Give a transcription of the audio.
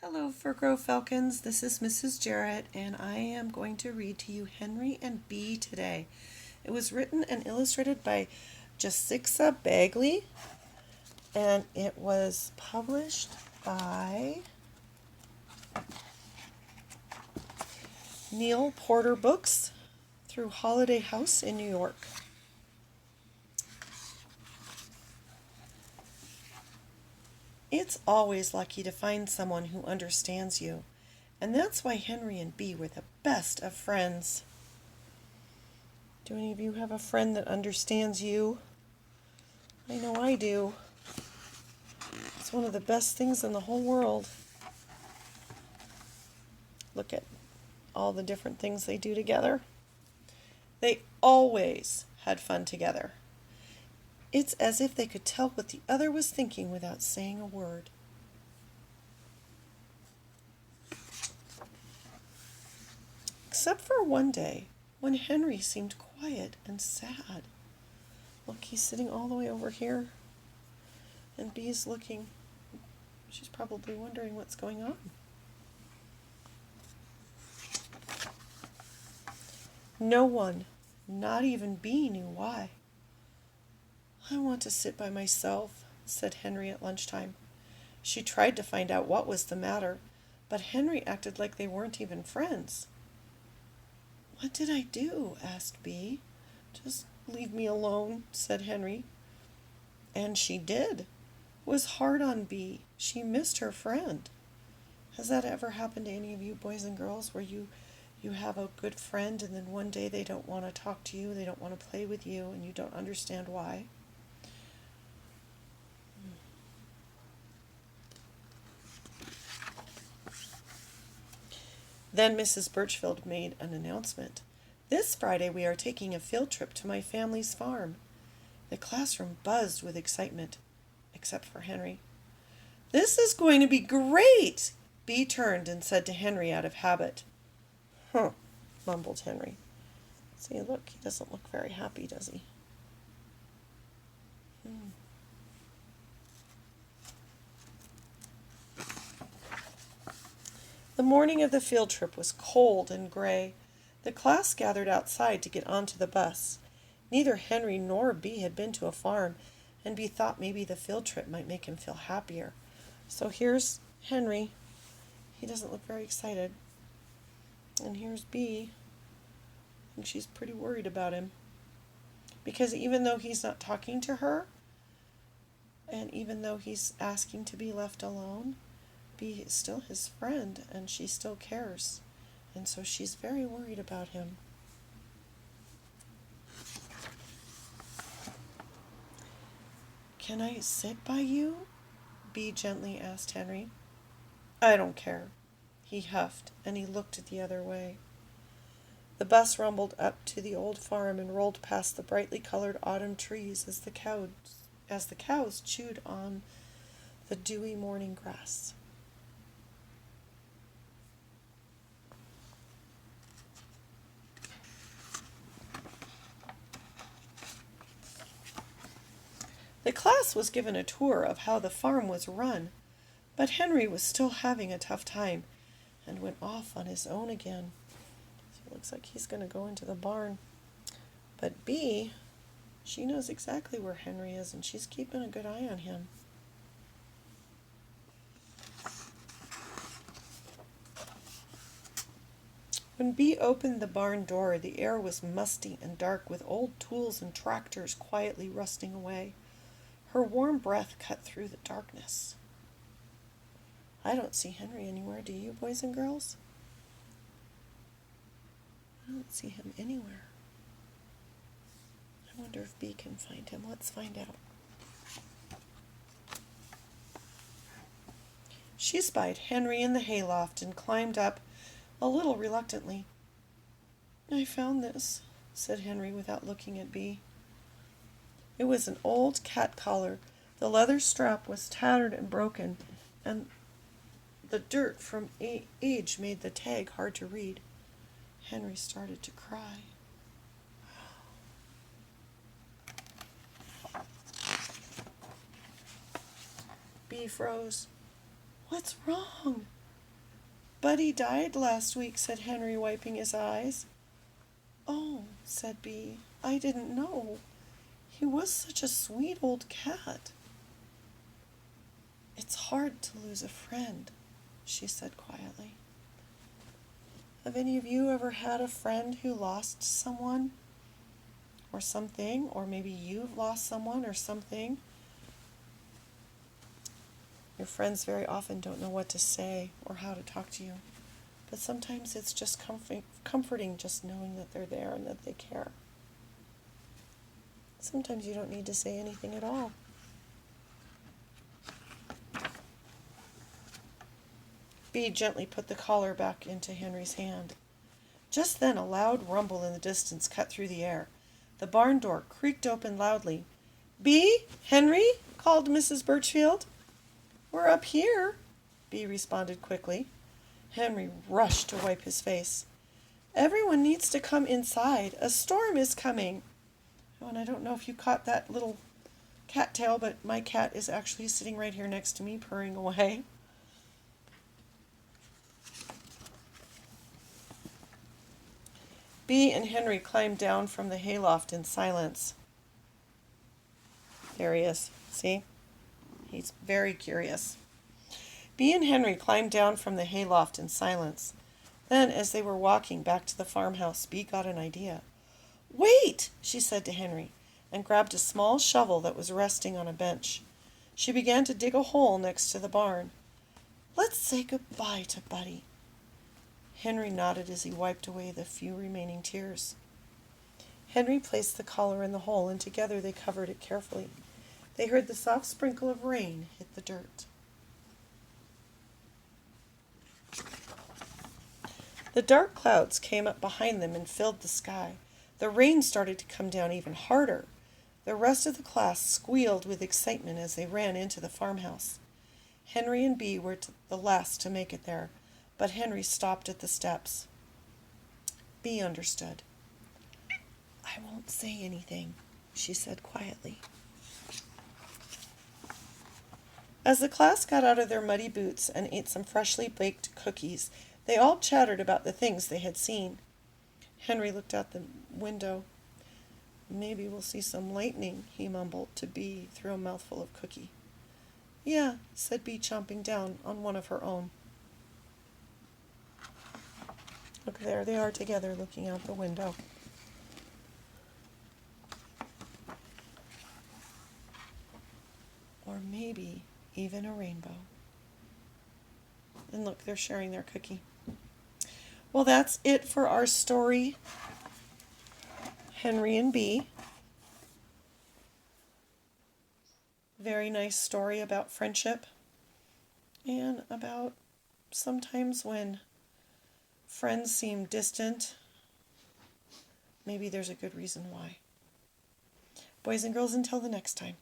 Hello, Fur Falcons. This is Mrs. Jarrett, and I am going to read to you Henry and Bee today. It was written and illustrated by Jessica Bagley, and it was published by Neil Porter Books through Holiday House in New York. It's always lucky to find someone who understands you, and that's why Henry and Bee were the best of friends. Do any of you have a friend that understands you? I know I do. It's one of the best things in the whole world. Look at all the different things they do together. They always had fun together. It's as if they could tell what the other was thinking without saying a word. Except for one day when Henry seemed quiet and sad. Look, he's sitting all the way over here, and Bee's looking. She's probably wondering what's going on. No one, not even Bee, knew why. "I want to sit by myself," said Henry at lunchtime. She tried to find out what was the matter, but Henry acted like they weren't even friends. "What did I do?" asked Bee. "Just leave me alone," said Henry. And she did. It was hard on Bee. She missed her friend. Has that ever happened to any of you boys and girls where you have a good friend and then one day they don't want to talk to you, they don't want to play with you, and you don't understand why? Then Mrs. Birchfield made an announcement. "This Friday we are taking a field trip to my family's farm." The classroom buzzed with excitement, except for Henry. "This is going to be great!" Bee turned and said to Henry out of habit. "Huh," mumbled Henry. "See, look, he doesn't look very happy, does he?" The morning of the field trip was cold and gray. The class gathered outside to get onto the bus. Neither Henry nor Bee had been to a farm, and Bee thought maybe the field trip might make him feel happier. So here's Henry. He doesn't look very excited. And here's Bee. I think she's pretty worried about him. Because even though he's not talking to her, and even though he's asking to be left alone, Bee is still his friend, and she still cares. And so she's very worried about him. "Can I sit by you?" Bee gently asked Henry. "I don't care," he huffed, and he looked the other way. The bus rumbled up to the old farm and rolled past the brightly colored autumn trees as the cows chewed on the dewy morning grass. The class was given a tour of how the farm was run, but Henry was still having a tough time and went off on his own again. So it looks like he's going to go into the barn. But Bee, she knows exactly where Henry is, and she's keeping a good eye on him. When Bee opened the barn door, the air was musty and dark with old tools and tractors quietly rusting away. Her warm breath cut through the darkness. I don't see Henry anywhere, do you, boys and girls? I don't see him anywhere. I wonder if Bee can find him. Let's find out. She spied Henry in the hayloft and climbed up a little reluctantly. "I found this," said Henry without looking at Bee. It was an old cat collar. The leather strap was tattered and broken, and the dirt from age made the tag hard to read. Henry started to cry. Bee froze. "What's wrong?" Buddy died last week, said Henry, wiping his eyes. Oh, said Bee, I didn't know. He was such a sweet old cat. It's hard to lose a friend, she said quietly. Have any of you ever had a friend who lost someone or something, or maybe you've lost someone or something? Your friends very often don't know what to say or how to talk to you, but sometimes it's just comforting just knowing that they're there and that they care. Sometimes you don't need to say anything at all. Bee gently put the collar back into Henry's hand. Just then a loud rumble in the distance cut through the air. The barn door creaked open loudly. "Bee? Henry?" called Mrs. Birchfield. "We're up here," Bee responded quickly. Henry rushed to wipe his face. "Everyone needs to come inside. A storm is coming." Oh, and I don't know if you caught that little cattail, but my cat is actually sitting right here next to me, purring away. Bee and Henry climbed down from the hayloft in silence. There he is. See? He's very curious. Bee and Henry climbed down from the hayloft in silence. Then, as they were walking back to the farmhouse, Bee got an idea. "Wait," she said to Henry, and grabbed a small shovel that was resting on a bench. She began to dig a hole next to the barn. "Let's say goodbye to Buddy." Henry nodded as he wiped away the few remaining tears. Henry placed the collar in the hole, and together they covered it carefully. They heard the soft sprinkle of rain hit the dirt. The dark clouds came up behind them and filled the sky. The rain started to come down even harder. The rest of the class squealed with excitement as they ran into the farmhouse. Henry and Bee were the last to make it there, but Henry stopped at the steps. Bee understood. "I won't say anything," she said quietly. As the class got out of their muddy boots and ate some freshly baked cookies, they all chattered about the things they had seen. Henry looked out the window. "Maybe we'll see some lightning," he mumbled to Bee through a mouthful of cookie. "Yeah," said Bee, chomping down on one of her own. Look, there they are together looking out the window. Or maybe even a rainbow. And look, they're sharing their cookie. Well, that's it for our story, Henry and Bee. Very nice story about friendship and about sometimes when friends seem distant, maybe there's a good reason why. Boys and girls, until the next time.